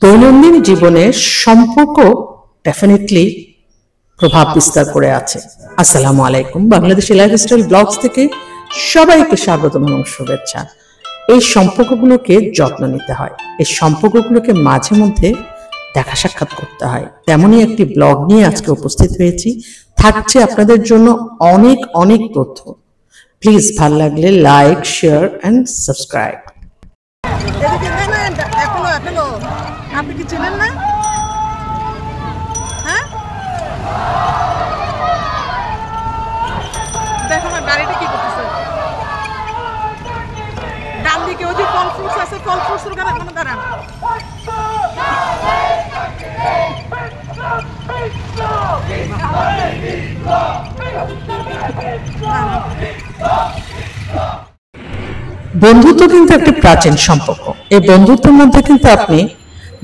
দৈনন্দিন জীবনে সম্পর্ক ডেফিনেটলি প্রভাব বিস্তার করে আছে। আসসালামু আলাইকুম, বাংলাদেশি লাইফস্টাইল ব্লগস থেকে সবাইকে স্বাগতম এবং শুভেচ্ছা। এই সম্পর্কগুলোকে যত্ন নিতে হয়, এই সম্পর্কগুলোকে মাঝে মধ্যে দেখা সাক্ষাৎ করতে হয়। তেমনই একটি ব্লগ নিয়ে আজকে উপস্থিত হয়েছি। থাকছে আপনাদের জন্য অনেক অনেক তথ্য। প্লিজ ভালো লাগলে লাইক, শেয়ার অ্যান্ড সাবস্ক্রাইব। আপনি কি চিনেন না? হ্যাঁ, দেখো না গাড়িটা কি করতেছে। ডান দিকে ওই যে ফল ফ্রুটস আছে, ফল ফ্রুটসের ওখানে দাঁড়ান। বন্ধুত্ব কিন্তু একটি প্রাচীন সম্পর্ক। এই বন্ধুত্বের মধ্যে কিন্তু আপনি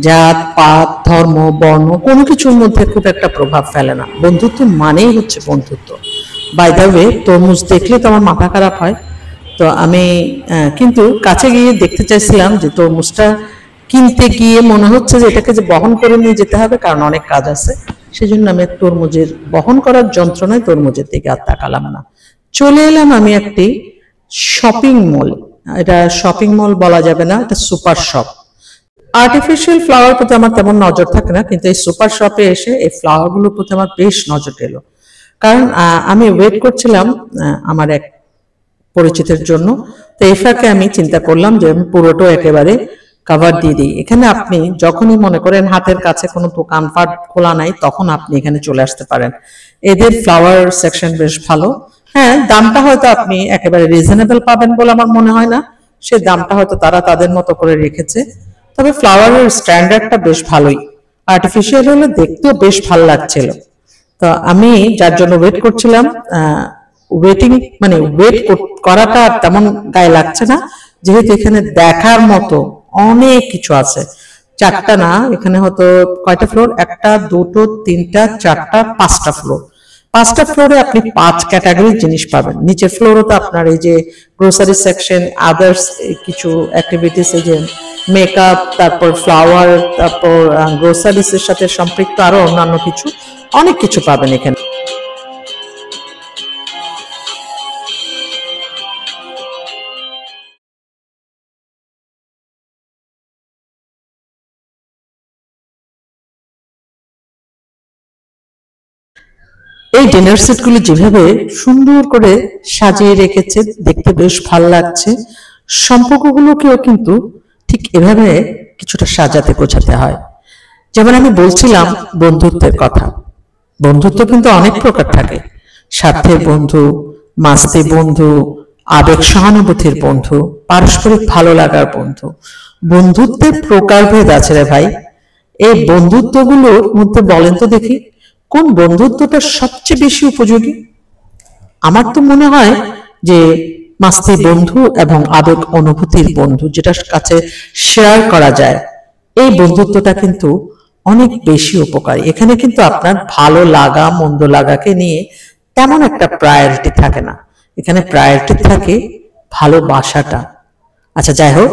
জাত, পাত, ধর্ম, বর্ণ কোনো কিছুর মধ্যে খুব একটা প্রভাব ফেলে না। বন্ধুত্ব মানেই হচ্ছে বন্ধুত্ব। বাই দ্য ওয়ে, তরমুজ দেখলে তো আমার মাথা খারাপ হয়। তো আমি কিন্তু কাছে গিয়ে দেখতে চাইছিলাম যে তরমুজটা কিনতে গিয়ে মনে হচ্ছে যে এটাকে যে বহন করে নিয়ে যেতে হবে, কারণ অনেক কাজ আছে। সেজন্য আমি তরমুজের বহন করার যন্ত্রণায় তরমুজের দিকে আর তাকালাম না। চলে এলাম আমি একটি শপিং মল। এটা শপিং মল বলা যাবে না, এটা সুপার শপ। আর্টিফিশিয়াল ফ্লাওয়ার প্রতি আমার তেমন নজর থাকে না, কিন্তু এই সুপার শপে এসে এই ফ্লাওয়ার গুলোর প্রতি আমার বেশ নজর এলো। কারণ আমি ওয়েট করছিলাম আমার এক পরিচিতের জন্য। তো এই ফাঁকে আমি চিন্তা করলাম যে আমি পুরোটা একেবারে কভার দিয়ে দিই। এখানে আপনি যখনই মনে করেন হাতের কাছে কোনো দোকানপাট খোলা নাই, তখন আপনি এখানে চলে আসতে পারেন। এদের ফ্লাওয়ার সেকশন বেশ ভালো। হ্যাঁ, দামটা হয়তো আপনি একেবারে রিজনেবল পাবেন বলে আমার মনে হয় না। সে দামটা হয়তো তারা তাদের মতো করে রেখেছে। তবে ফ্লাওয়ারের স্ট্যান্ডার্ডটা বেশ ভালোই। আর্টিফিশিয়াল হলে দেখতেও বেশ ভালো লাগছিল। তো আমি যার জন্য ওয়েট করছিলাম, ওয়েট করাটা তেমন গায়ে লাগছে না, যেহেতু এখানে দেখার মতো অনেক কিছু আছে। চারটা না, এখানে হয়তো কয়টা ফ্লোর, একটা, দুটো, তিনটা, চারটা, পাঁচটা ফ্লোর। পাঁচটা ফ্লোরে আপনি 5 ক্যাটাগরির জিনিস পাবেন। নিচের ফ্লোরও তো আপনার এই যে গ্রোসারি সেকশন, আদার্স কিছু অ্যাক্টিভিটিস, এই যে মেকআপ, তারপর ফ্লাওয়ার, তারপর গ্রোসারিস এর সাথে সম্পৃক্ত আরো অন্যান্য কিছু অনেক কিছু পাবেন এখানে। এই ডিনার সেটগুলো যেভাবে সুন্দর করে সাজিয়ে রেখেছে, দেখতে বেশ ভালো লাগছে। সম্পর্কগুলোকেও কিন্তু ঠিক এভাবে কিছুটা সাজাতে গোছাতে হয়। যেমন আমি বলছিলাম বন্ধুত্বের কথা। বন্ধুত্ব কিন্তু অনেক প্রকার থাকে। স্বার্থের বন্ধু, মাস্তি বন্ধু, আবেগ সহানুভূতির বন্ধু, পারস্পরিক ভালো লাগার বন্ধু। বন্ধুত্বের প্রকারভেদ আছে রে ভাই। এই বন্ধুত্বগুলোর মধ্যে বলেন তো দেখি, কোন বন্ধুত্বটা সবচেয়ে বেশি উপযোগী? আমার তো মনে হয় যে মাস্তি বন্ধু এবং আবেগ অনুভূতির বন্ধু, যেটার কাছে শেয়ার করা যায়, এই বন্ধুত্বটা কিন্তু অনেক বেশি উপকারী। এখানে কিন্তু আপনার ভালো লাগা মন্দ লাগাকে নিয়ে তেমন একটা প্রায়োরিটি থাকে না। এখানে প্রায়োরিটি থাকে ভালোবাসাটা। আচ্ছা, যাই হোক,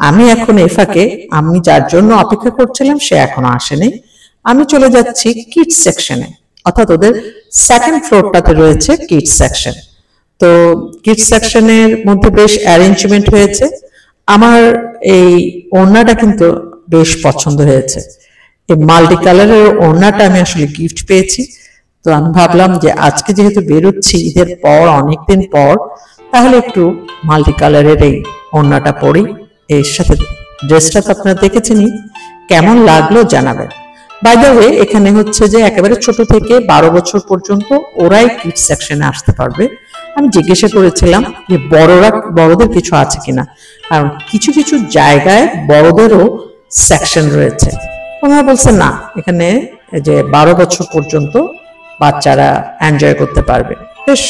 আমি এখন এই ফাঁকে আমি যার জন্য অপেক্ষা করছিলাম সে এখনো আসেনি। আমি চলে যাচ্ছি কিডস সেকশনে, অর্থাৎ ওদের সেকেন্ড ফ্লোরটাতে রয়েছে কিডস সেকশন। তো কিডস সেকশনের মধ্যে বেশ অ্যারেঞ্জমেন্ট হয়েছে। আমার এই ওড়নাটা কিন্তু বেশ পছন্দ হয়েছে। এই মাল্টি কালারের ওড়নাটা আমি আসলে গিফট পেয়েছি। তো আমি ভাবলাম যে আজকে যেহেতু বেরোচ্ছি ঈদের পর, অনেকদিন পর, তাহলে একটু মাল্টি কালারের এই ওড়নাটা পরি। এর সাথে ড্রেসটা তো আপনারা দেখেছেনই, কেমন লাগলো জানাবেন। বাই দ্য ওয়ে, এখানে হচ্ছে যে একেবারে ছোট থেকে 12 বছর পর্যন্ত ওরাই কিডস সেকশনে আসতে পারবে। আমি জিজ্ঞাসা করেছিলাম যে বড়দের কিছু আছে কিনা, কারণ কিছু কিছু জায়গায় বড়দেরও সেকশন রয়েছে। ওনারা বলছে না, এখানে যে 12 বছর পর্যন্ত বাচ্চারা এনজয় করতে পারবে। বেশ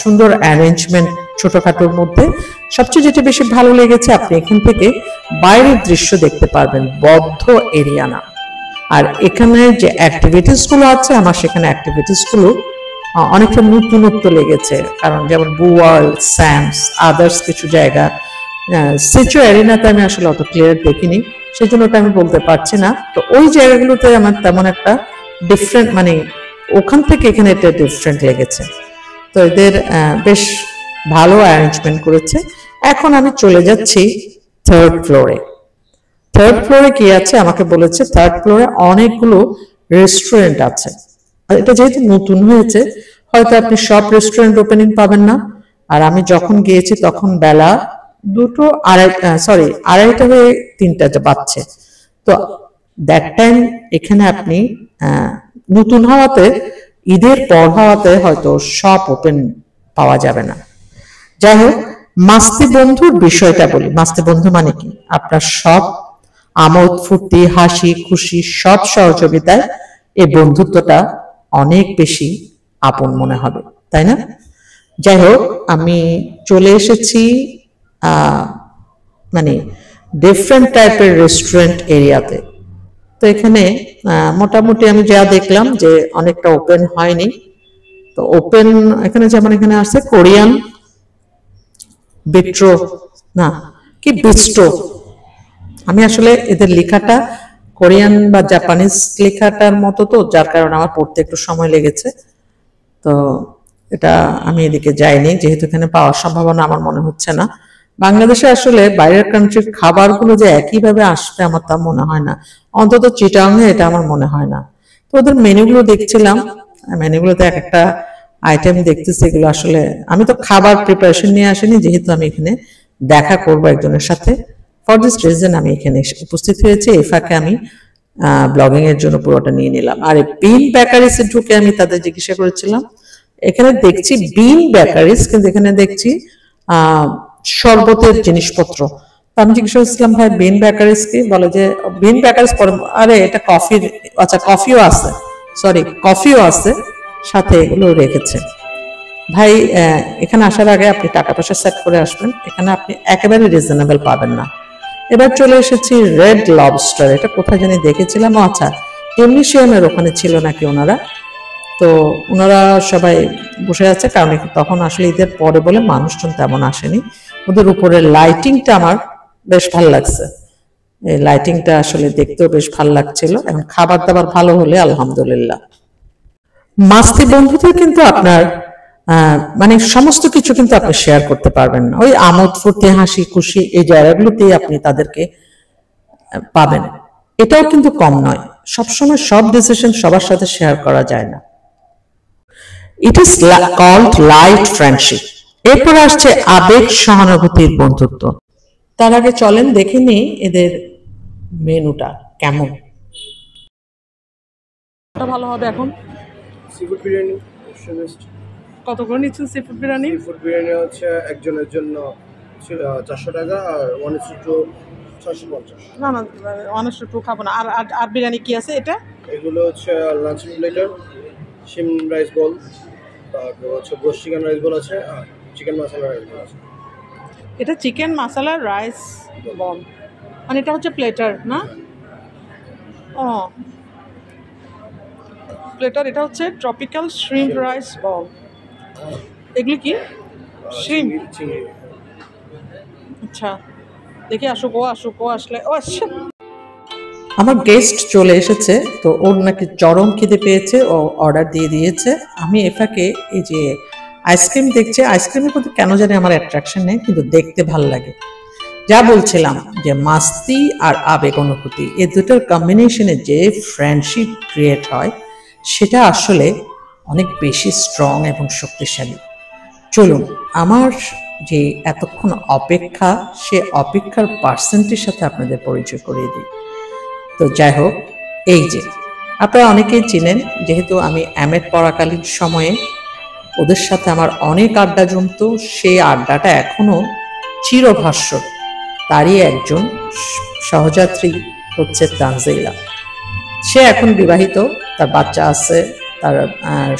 সুন্দর অ্যারেঞ্জমেন্ট ছোটখাটোর মধ্যে। সবচেয়ে যেটা বেশি ভালো লেগেছে, আপনি এখান থেকে বাইরের দৃশ্য দেখতে পারবেন, বদ্ধ এরিয়া না। আর এখানে যে অ্যাক্টিভিটিস গুলো আছে, আমার সেখানে অ্যাক্টিভিটিস গুলো অনেকটা নতুনত্ব লেগেছে। কারণ যেমন বুয়াল, স্যামস, আদার্স কিছু জায়গা, সিচু অ্যারিনাতে আমি আসলে অত ক্লিয়ার দেখিনি। সেজন্য ওটা আমি বলতে পারছি না। তো ওই জায়গাগুলোতে আমার তেমন একটা ডিফারেন্ট, মানে ওখান থেকে এখানে এটা ডিফারেন্ট লেগেছে। তো এদের বেশ ভালো অ্যারেঞ্জমেন্ট করেছে। এখন আমি চলে যাচ্ছি থার্ড ফ্লোরে। থার্ড ফ্লোরে কি আছে আমাকে বলেছে, থার্ড ফ্লোরে অনেকগুলো রেস্টুরেন্ট আছে। আর এটা যেহেতু নতুন হয়েছে, হয়তো আপনি সব রেস্টুরেন্ট ওপেনিং পাবেন না। আর আমি যখন গিয়েছি তখন বেলা আড়াইটা হয়ে 3টা বাজছে। তো দ্যাট টাইম এখানে আপনি নতুন হওয়াতে, ঈদের পর হওয়াতে হয়তো সব ওপেন পাওয়া যাবে না। যাই হোক, মাস্তি বন্ধুর বিষয়টা বলি। মাস্তি বন্ধু মানে কি? আপনার সব আমোদ ফুর্তি, হাসি খুশি সব সহযোগিতায় এই বন্ধুত্বটা অনেক বেশি আপন মনে হবে, তাই না? যাই হোক, আমি চলে এসেছি মানে ডিফারেন্ট টাইপের রেস্টুরেন্ট এরিয়াতে। তো এখানে মোটামুটি আমি যা দেখলাম যে অনেকটা ওপেন হয়নি। তো ওপেন এখানে যেমন এখানে আছে কোরিয়ান বিট্রো, না কি বিস্ট্রো। আমি আসলে এদের লেখাটা কোরিয়ান বা জাপানিজ লেখাটার মতো, তো যার কারণে আমার পড়তে একটু সময় লেগেছে। তো এটা আমি এদিকে যাইনি, যেহেতু এখানে পাওয়ার সম্ভাবনা আমার মনে হচ্ছে না। বাংলাদেশে আসলে বাইরের কান্ট্রির খাবারগুলো যে একইভাবে আসবে আমার তা মনে হয় না, অন্তত চিটাংয়ে এটা আমার মনে হয় না। তো ওদের মেনুগুলো দেখছিলাম, মেনুগুলোতে এক একটা আইটেম দেখতেছি, এগুলো আসলে আমি তো খাবার প্রিপারেশন নিয়ে আসিনি, যেহেতু আমি এখানে দেখা করব একজনের সাথে। ফর দিস রিজন আমি এখানে উপস্থিত হয়েছি। এই ফাঁকে আমি ব্লগিং এর জন্য পুরোটা নিয়ে নিলাম। আর বিন বেকারিসে ঢুকে আমি তাদের জিজ্ঞাসা করেছিলাম, এখানে দেখছি বিন বেকারিস, কিন্তু এখানে দেখছি শরবতের জিনিসপত্র। তো আমি জিজ্ঞাসা করছিলাম, ভাই বিন বেকারিস কি? বলে যে বিন বেকারিস, আরে এটা কফির, আচ্ছা কফিও আছে, সরি কফিও আছে সাথে, এগুলো রেখেছে। ভাই এখানে আসার আগে আপনি টাকা পয়সা সেট করে আসবেন, এখানে আপনি একেবারে রিজনেবল পাবেন না। এবার চলে এসেছি রেড লবস্টার। এটা কোথায় জানি দেখেছিলাম, আচ্ছা টেমনিশিয়ামের ওখানে ছিল নাকি ওনারা। তো ওনারা সবাই বসে আছে, কারণ তখন আসলে ঈদের পরে বলে মানুষজন তেমন আসেনি। ওদের উপরের লাইটিংটা আমার বেশ ভালো লাগছে, এই লাইটিংটা আসলে দেখতেও বেশ ভালো লাগছিল। এখন খাবার দাবার ভালো হলে আলহামদুলিল্লাহ। মাস্তি বন্ধুদের কিন্তু আপনার মানে সমস্ত কিছু কিন্তু আপনি শেয়ার করতে পারবেন না। ওই আমোদ ফুর্তি হাসি খুশি এই জায়গাগুলোতেই আপনি তাদেরকে পাবেন। এটাও কিন্তু কম নয়, সবসময় সব ডিসিশন সবার সাথে শেয়ার করা যায় না। It is called light friendship. এরপর আসছে আবেগ সহানুভূতির বন্ধুত্ব। তার আগে চলেন দেখে নিই এদের মেনুটা কেমন। ভালো হবে এখন। সিফুড বিরিয়ানি কত করে নিচ্ছেন সিফুড বিরিয়ানি? সিফুড বিরিয়ানি হচ্ছে একজনের জন্য 400 টাকা, আর 1:2 650। না না, অনেক একটু খাবো না। আর আর বিরিয়ানি কি আছে এটা? এগুলো হচ্ছে লাঞ্চ প্লেটার, শিম রাইস বল, তারপর হচ্ছে গোশ চিকেন রাইস বল আছে, আর চিকেন মশলা রাইস বল আছে। এটা চিকেন মশলা রাইস বল, মানে এটা হচ্ছে প্লেটার না? ও প্লেটার। এটা হচ্ছে ট্রপিক্যাল শ্রিম্প রাইস বল। এগুলি কি? শ্রিম্প। চিংড়ি। আচ্ছা দেখি আসুক, ও আসলে। ও আচ্ছা, আমার গেস্ট চলে এসেছে, তো ওর নাকি চরম খিদে পেয়েছে, ও অর্ডার দিয়ে দিয়েছে। আমি এটাকে এই যে আইসক্রিম দেখছে, আইসক্রিমের প্রতি কেন জানি আমার অ্যাট্রাকশন নেই, কিন্তু দেখতে ভাল লাগে। যা বলছিলাম যে মাস্তি আর আবেগ অনুভূতি, এই দুটোর কম্বিনেশনে যে ফ্রেন্ডশিপ ক্রিয়েট হয় সেটা আসলে অনেক বেশি স্ট্রং এবং শক্তিশালী। চলুন আমার যে এতক্ষণ অপেক্ষা, সে অপেক্ষার পার্সেন্টের সাথে আপনাদের পরিচয় করিয়ে দিই। তো যাই হোক, এই যে আপনারা অনেকেই চিনেন, যেহেতু আমি এমএড পড়াকালীন সময়ে ওদের সাথে আমার অনেক আড্ডা জমত, সেই আড্ডাটা এখনো চিরভাস্বর। তারই একজন সহযাত্রী হচ্ছে তানজিলা। সে এখন বিবাহিত, তার বাচ্চা আছে, তার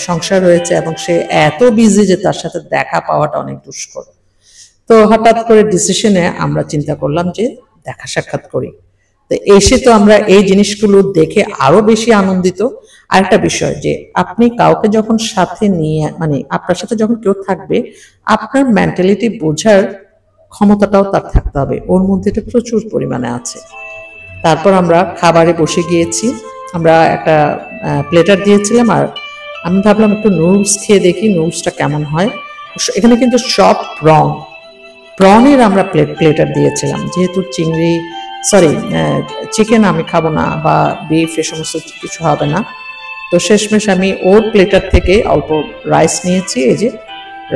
সংসার রয়েছে, এবং সে এত বিজি যে তার সাথে দেখা পাওয়াটা অনেক দুষ্কর। তো হঠাৎ করে ডিসিশনে আমরা চিন্তা করলাম যে দেখা সাক্ষাৎ করি। তো এসে তো আমরা এই জিনিসগুলো দেখে আরো বেশি আনন্দিত। আরেকটা বিষয়, যে আপনি কাউকে যখন সাথে নিয়ে, মানে আপনার সাথে যখন কেউ থাকবে, আপনার মেন্টালিটি বোঝার ক্ষমতাটাও তার থাকতে হবে। ওর মধ্যে এটা প্রচুর পরিমাণে আছে। তারপর আমরা খাবারে বসে গিয়েছি। আমরা একটা প্লেটার দিয়েছিলাম, আর আমি ভাবলাম একটু নুডলস খেয়ে দেখি নুডলসটা কেমন হয়। এখানে কিন্তু সব প্রনের আমরা প্লেটার দিয়েছিলাম, যেহেতু চিকেন আমি খাবো না বা বিফ এ সমস্ত কিছু হবে না। তো শেষমেশ আমি ওর প্লেটার থেকে অল্প রাইস নিয়েছি। এই যে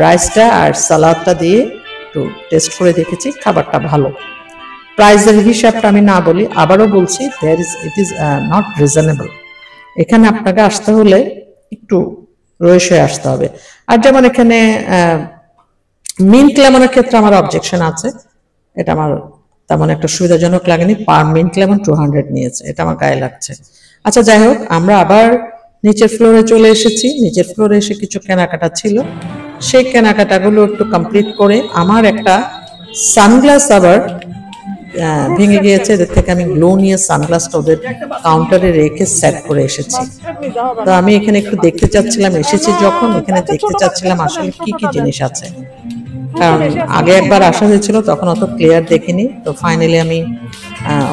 রাইসটা আর সালাদটা দিয়ে একটু টেস্ট করে দেখেছি, খাবারটা ভালো। প্রাইসের হিসাবটা আমি না বলি, আবারও বলছি, ইট ইজ নট রিজনেবল। এখানে আপনাকে আসতে হলে একটু রয়েস হয়ে আসতে হবে। আর যেমন এখানে মিন্ট লেমনের ক্ষেত্রে আমার অবজেকশন আছে, এটা আমার তেমন একটা সুবিধাজনক লাগেনি। পার মিন্ট লেমন 200 নিয়েছে, এটা আমার গায়ে লাগছে। আচ্ছা যাই হোক, আমরা আবার নিচের ফ্লোরে চলে এসেছি। নিচের ফ্লোরে এসে কিছু কেনাকাটা ছিল, সেই কেনাকাটাগুলো একটু কমপ্লিট করে আমার একটা সানগ্লাস আবার ভেঙে গিয়েছে। এদের থেকে আমি গ্লো নিয়ে সানগ্লাসটা ওদের কাউন্টারে রেখে সেট করে এসেছি। তো আমি এখানে একটু দেখতে চাচ্ছিলাম, এসেছি যখন এখানে দেখতে চাচ্ছিলাম আসলে কি কি জিনিস আছে, কারণ আগে একবার আসা হয়েছিল তখন অত ক্লিয়ার দেখিনি। তো ফাইনালি আমি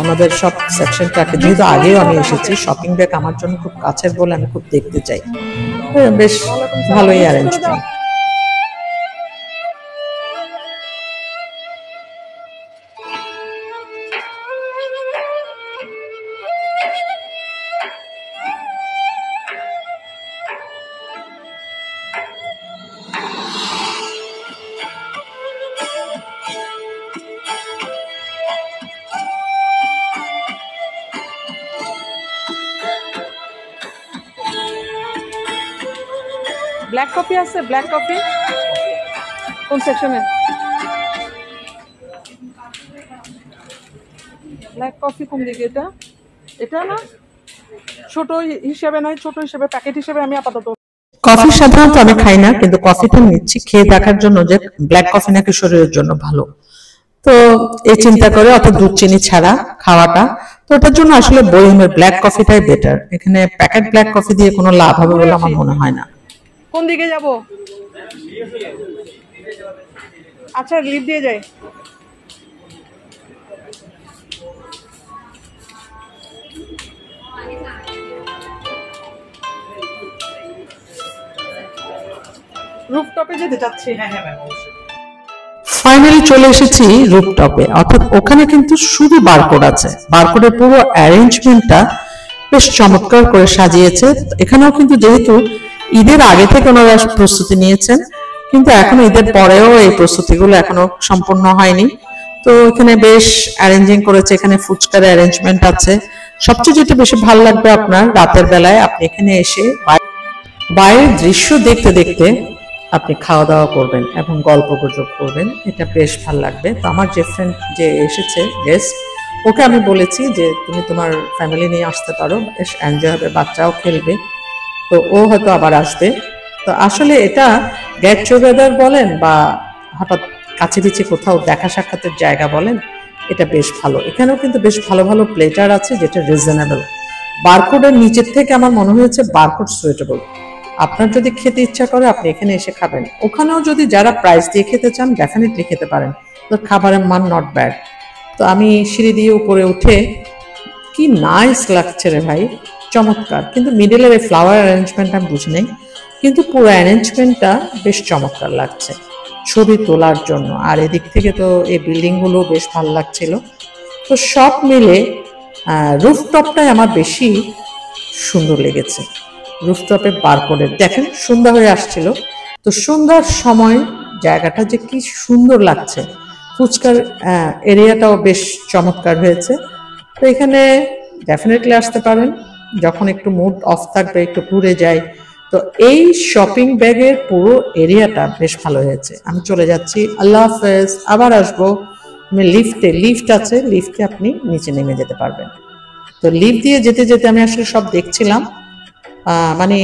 ওনাদের সব সেকশনটাকে, যেহেতু আগেও আমি এসেছি, শপিং ব্যাগ আমার জন্য খুব কাছের বলে আমি খুব দেখতে চাই। বেশ ভালোই অ্যারেঞ্জমেন্ট। ব্ল্যাক কফি আছে? ব্ল্যাক কফি কোন সেকশনে? ব্ল্যাক কফি কোন দিকে? এটা এটা না, ছোট হিসেবে নয়, ছোট হিসেবে প্যাকেট হিসেবে আমি আপাতত কফি সাধারণত আমি খাই না, কিন্তু কফিটা নিচ্ছি খেয়ে দেখার জন্য যে ব্ল্যাক কফি নাকি শরীরের জন্য ভালো। তো এই চিন্তা করে, অত দুধ চিনি ছাড়া খাওয়াটা, তো ওটার জন্য আসলে বোহেমিয়ার ব্ল্যাক কফিটাই বেটার। এখানে প্যাকেট ব্ল্যাক কফি দিয়ে কোনো লাভ হবে বলে আমার মনে হয় না। কোন দিকে যাব? আচ্ছা লিফট দিয়ে যাই। রুফটপে যেতে চাচ্ছি। ফাইনালি চলে এসেছি রুফটপে, অর্থাৎ ওখানে কিন্তু শুধু বারকোড আছে। বারকোডের পুরো অ্যারেঞ্জমেন্টটা বেশ চমৎকার করে সাজিয়েছে। এখানেও কিন্তু যেহেতু ঈদের আগে থেকে ওনারা প্রস্তুতি নিয়েছেন, কিন্তু এখনো ঈদের পরেও এই প্রস্তুতিগুলো এখনো সম্পূর্ণ হয়নি। তো এখানে বেশ অ্যারেঞ্জিং করেছে, এখানে ফুচকার অ্যারেঞ্জমেন্ট আছে। সবচেয়ে যেটা বেশি ভালো লাগবে আপনার রাতের বেলায়, আপনি এখানে এসে বাইরের দৃশ্য দেখতে দেখতে আপনি খাওয়া দাওয়া করবেন এবং গল্প গুজব করবেন, এটা বেশ ভালো লাগবে। তো আমার যে ফ্রেন্ড যে এসেছে গেস্ট, ওকে আমি বলেছি যে তুমি তোমার ফ্যামিলি নিয়ে আসতে পারো, বেশ এনজয় হবে, বাচ্চাও খেলবে। তো ও হয়তো আবার আসবে। তো আসলে এটা গেট টুগেদার বলেন বা হঠাৎ কাছে পিছে কোথাও দেখা সাক্ষাতের জায়গা বলেন, এটা বেশ ভালো। এখানেও কিন্তু বেশ ভালো ভালো প্লেটার আছে, যেটা রিজনেবল। বারকোডের নিচের থেকে আমার মনে হয়েছে বারকোড সুইটেবল। আপনার যদি খেতে ইচ্ছা করে আপনি এখানে এসে খাবেন। ওখানেও যদি যারা প্রাইস দিয়ে খেতে চান ডেফিনেটলি খেতে পারেন, তো খাবারের মান নট ব্যাড। তো আমি সিঁড়ি দিয়ে উপরে উঠে, কি নাইস লাগছে রে ভাই, চমৎকার। কিন্তু মিডলের এই ফ্লাওয়ার অ্যারেঞ্জমেন্ট আমি বুঝি নেই, কিন্তু পুরো অ্যারেঞ্জমেন্টটা বেশ চমৎকার লাগছে ছবি তোলার জন্য। আর এদিক থেকে তো এই বিল্ডিংগুলো বেশ ভালো লাগছিল। তো সব মিলে রুফটপটাই আমার বেশি সুন্দর লেগেছে। রুফটপে বারকোডের দেখেন সন্ধ্যা হয়ে আসছিল, তো সন্ধ্যার সময় জায়গাটা যে কি সুন্দর লাগছে। ফুচকার এরিয়াটাও বেশ চমৎকার হয়েছে। তো এখানে ডেফিনেটলি আসতে পারেন যখন একটু মুড অফ থাকবে, একটু ঘুরে যাই। তো এই শপিং ব্যাগের পুরো এরিয়াটা বেশ ভালো হয়েছে। আমি চলে যাচ্ছি, আল্লাহ হাফেজ, আবার আসবো। আমি লিফট আছে, লিফটে আপনি নিচে নেমে যেতে পারবেন। তো লিফট দিয়ে যেতে যেতে আমি আসলে সব দেখছিলাম, মানে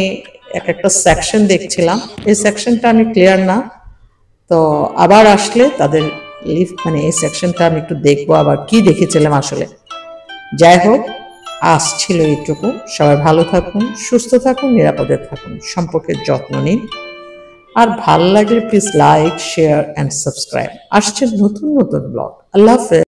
একটা সেকশন দেখছিলাম, এই সেকশনটা আমি ক্লিয়ার না। তো আবার আসলে তাদের লিফট মানে এই সেকশনটা আমি একটু দেখবো আবার কি দেখেছিলাম আসলে। যাই হোক, আসছিল এইটুকু। সবাই ভালো থাকুন, সুস্থ থাকুন, নিরাপদে থাকুন, সম্পর্কের যত্ন নিন। আর ভালো লাগলে please like, share and subscribe. আসছে নতুন নতুন ব্লগ। আল্লাহ হাফেজ।